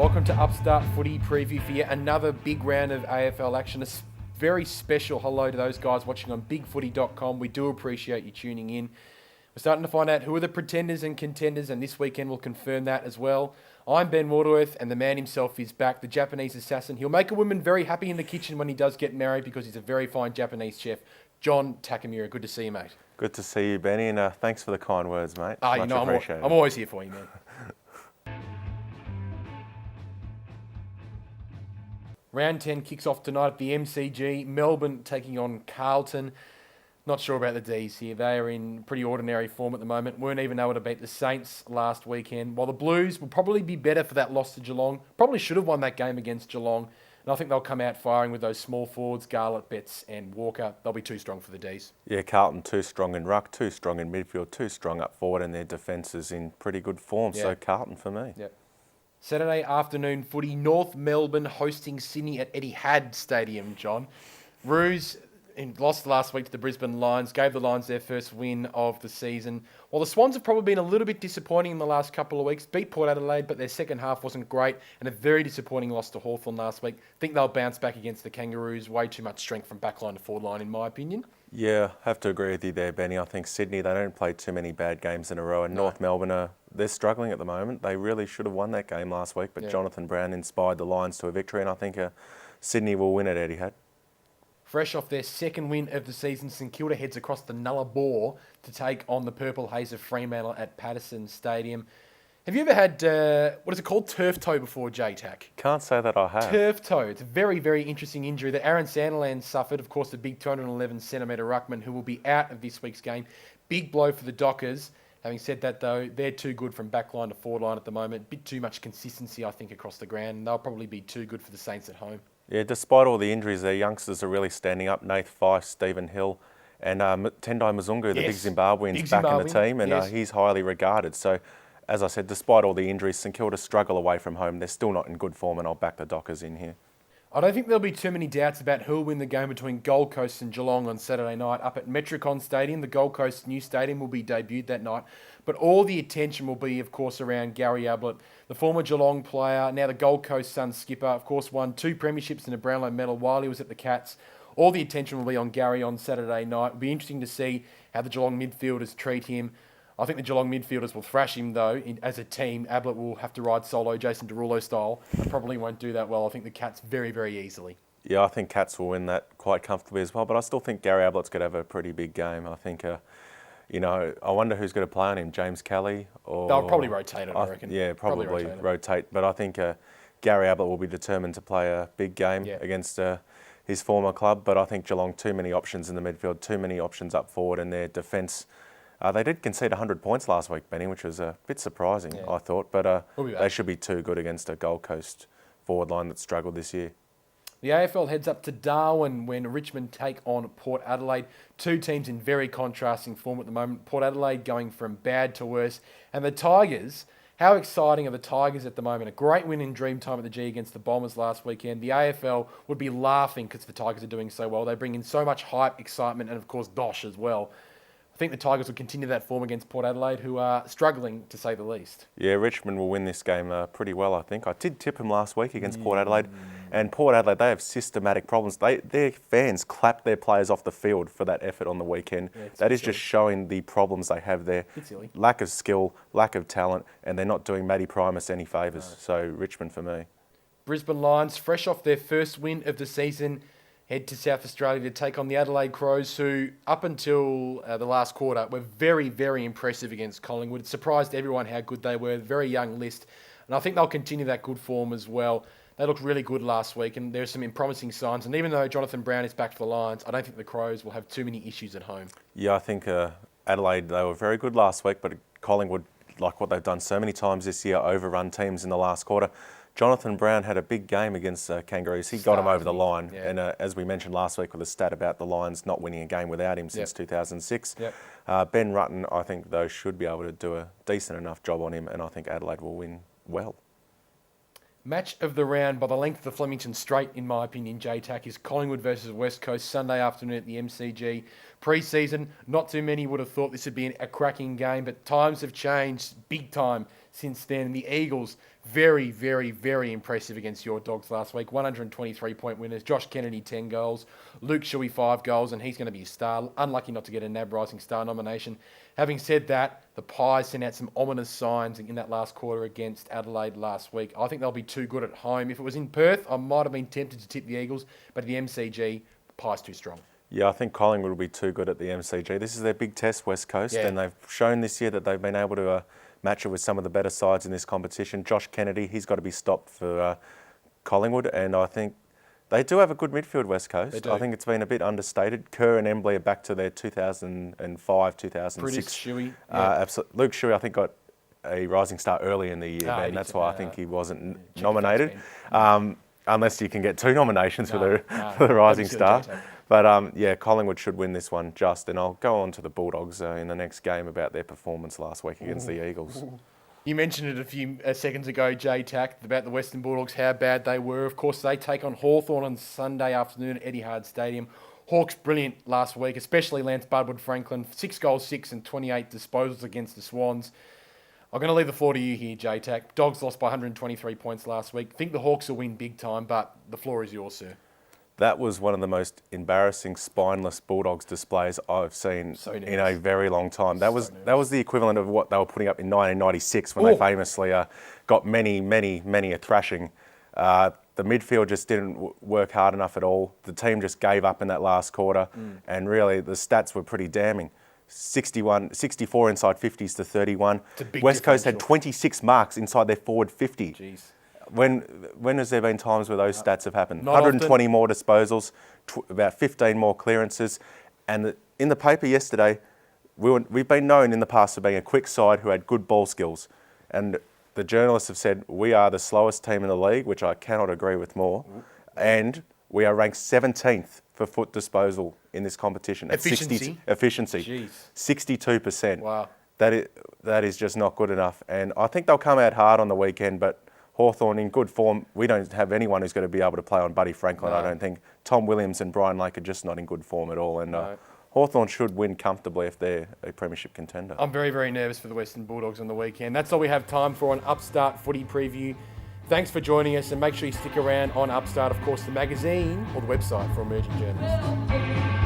Welcome to Upstart Footy preview for yet another big round of AFL action. A very special hello to those guys watching on bigfooty.com. We do appreciate you tuning in. We're starting to find out who are the pretenders and contenders, and this weekend we'll confirm that as well. I'm Ben Waterworth, and the man himself is back, the Japanese assassin. He'll make a woman very happy in the kitchen when he does get married because he's a very fine Japanese chef. John Takemura, good to see you, mate. Good to see you, Benny, and thanks for the kind words, mate. Much appreciated. I'm always here for you, man. Round 10 kicks off tonight at the MCG. Melbourne taking on Carlton. Not sure about the D's here. They are in pretty ordinary form at the moment. Weren't even able to beat the Saints last weekend. While the Blues will probably be better for that loss to Geelong. Probably should have won that game against Geelong. And I think they'll come out firing with those small forwards, Garlett, Betts and Walker. They'll be too strong for the D's. Yeah, Carlton too strong in ruck, too strong in midfield, too strong up forward, and their defence is in pretty good form. Yeah. So Carlton for me. Yep. Saturday afternoon footy, North Melbourne hosting Sydney at Etihad Stadium, John. Roos lost last week to the Brisbane Lions, gave the Lions their first win of the season. While the Swans have probably been a little bit disappointing in the last couple of weeks, beat Port Adelaide, but their second half wasn't great, and a very disappointing loss to Hawthorn last week. Think they'll bounce back against the Kangaroos. Way too much strength from backline to forward line, in my opinion. Yeah, have to agree with you there, Benny. I think Sydney, they don't play too many bad games in a row, and North Melbourne they're struggling at the moment. They really should have won that game last week, but Jonathan Brown inspired the Lions to a victory, and I think Sydney will win at Etihad. Fresh off their second win of the season, St Kilda heads across the Nullarbor to take on the Purple Haze of Fremantle at Patterson Stadium. Have you ever had, what is it called, turf toe before, J-Tac? Can't say that I have. Turf toe. It's a very, very interesting injury that Aaron Sandilands suffered. Of course, the big 211cm ruckman who will be out of this week's game. Big blow for the Dockers. Having said that, though, they're too good from backline to forward line at the moment. Bit too much consistency, I think, across the ground. They'll probably be too good for the Saints at home. Yeah, despite all the injuries, their youngsters are really standing up. Nath Fife, Stephen Hill, and Tendai Mzungu, the big Zimbabwean's back in the team, and he's highly regarded. So, as I said, despite all the injuries, St Kilda struggle away from home. They're still not in good form, and I'll back the Dockers in here. I don't think there'll be too many doubts about who'll win the game between Gold Coast and Geelong on Saturday night up at Metricon Stadium. The Gold Coast new stadium will be debuted that night. But all the attention will be, of course, around Gary Ablett, the former Geelong player, now the Gold Coast Suns skipper, of course, won 2 premierships and a Brownlow medal while he was at the Cats. All the attention will be on Gary on Saturday night. It'll be interesting to see how the Geelong midfielders treat him. I think the Geelong midfielders will thrash him, though, as a team. Ablett will have to ride solo, Jason Derulo style, and probably won't do that well. I think the Cats very, very easily. Yeah, I think Cats will win that quite comfortably as well, but I still think Gary Ablett's going to have a pretty big game. I think, I wonder who's going to play on him, James Kelly? Or they'll probably rotate it, I reckon. Yeah, probably rotate. But I think Gary Ablett will be determined to play a big game against his former club, but I think Geelong, too many options in the midfield, too many options up forward, and their defence. They did concede 100 points last week, Benny, which was a bit surprising, I thought. But they should be too good against a Gold Coast forward line that struggled this year. The AFL heads up to Darwin when Richmond take on Port Adelaide. Two teams in very contrasting form at the moment. Port Adelaide going from bad to worse. And the Tigers, how exciting are the Tigers at the moment? A great win in Dreamtime at the G against the Bombers last weekend. The AFL would be laughing because the Tigers are doing so well. They bring in so much hype, excitement, and of course dosh as well. I think the Tigers will continue that form against Port Adelaide, who are struggling, to say the least. Yeah, Richmond will win this game pretty well, I think. I did tip them last week against Port Adelaide. And Port Adelaide, they have systematic problems. Their fans clapped their players off the field for that effort on the weekend. Yeah, that is just showing the problems they have there. Lack of skill, lack of talent, and they're not doing Matty Primus any favours. No. So Richmond for me. Brisbane Lions, fresh off their first win of the season, head to South Australia to take on the Adelaide Crows, who, up until the last quarter, were very, very impressive against Collingwood. It surprised everyone how good they were. Very young list. And I think they'll continue that good form as well. They looked really good last week, and there's some promising signs. And even though Jonathan Brown is back for the Lions, I don't think the Crows will have too many issues at home. Yeah, I think Adelaide, they were very good last week, but Collingwood, like what they've done so many times this year, overrun teams in the last quarter. Jonathan Brown had a big game against Kangaroos. He got him over the line. Yeah. And as we mentioned last week with a stat about the Lions not winning a game without him since 2006, Ben Rutten, I think, though, should be able to do a decent enough job on him, and I think Adelaide will win well. Match of the round by the length of the Flemington Straight, in my opinion, J-Tac, is Collingwood versus West Coast, Sunday afternoon at the MCG. Pre-season, not too many would have thought this would be a cracking game, but times have changed big time since then. The Eagles, very, very, very impressive against your Dogs last week. 123-point winners. Josh Kennedy, 10 goals. Luke Shuey, 5 goals, and he's going to be a star. Unlucky not to get a NAB Rising Star nomination. Having said that, the Pies sent out some ominous signs in that last quarter against Adelaide last week. I think they'll be too good at home. If it was in Perth, I might have been tempted to tip the Eagles, but at the MCG, Pies too strong. Yeah, I think Collingwood will be too good at the MCG. This is their big test, West Coast, and they've shown this year that they've been able to match it with some of the better sides in this competition. Josh Kennedy, he's got to be stopped for Collingwood, and I think they do have a good midfield, West Coast. I think it's been a bit understated. Kerr and Embley are back to their 2005, 2006. Shuey. Luke Shuey, I think, got a Rising Star early in the year, and that's why I think he wasn't nominated. Unless you can get 2 nominations for the Rising Star. But yeah, Collingwood should win this one just, and I'll go on to the Bulldogs in the next game about their performance last week against the Eagles. You mentioned it a few seconds ago, J-Tac, about the Western Bulldogs, how bad they were. Of course, they take on Hawthorn on Sunday afternoon at Etihad Stadium. Hawks brilliant last week, especially Lance Budwood-Franklin. 6 goals, 6 and 28 disposals against the Swans. I'm going to leave the floor to you here, J-Tac. Dogs lost by 123 points last week. Think the Hawks will win big time, but the floor is yours, sir. That was one of the most embarrassing, spineless Bulldogs displays I've seen in a very long time. That was the equivalent of what they were putting up in 1996 when they famously got many a thrashing. The midfield just didn't work hard enough at all. The team just gave up in that last quarter, and really the stats were pretty damning. 64 inside 50s to 31. West Coast had 26 marks inside their forward 50. Jeez. When has there been times where those stats have happened? Not 120 often. more disposals, about 15 more clearances. And in the paper yesterday, we've been known in the past for being a quick side who had good ball skills. And the journalists have said we are the slowest team in the league, which I cannot agree with more. And we are ranked 17th for foot disposal in this competition. Efficiency? Efficiency. Jeez. 62%. Wow. That is just not good enough. And I think they'll come out hard on the weekend, but Hawthorn in good form. We don't have anyone who's going to be able to play on Buddy Franklin, I don't think. Tom Williams and Brian Lake are just not in good form at all. And Hawthorn should win comfortably if they're a premiership contender. I'm very, very nervous for the Western Bulldogs on the weekend. That's all we have time for on Upstart Footy Preview. Thanks for joining us, and make sure you stick around on Upstart, of course, the magazine or the website for emerging journalists.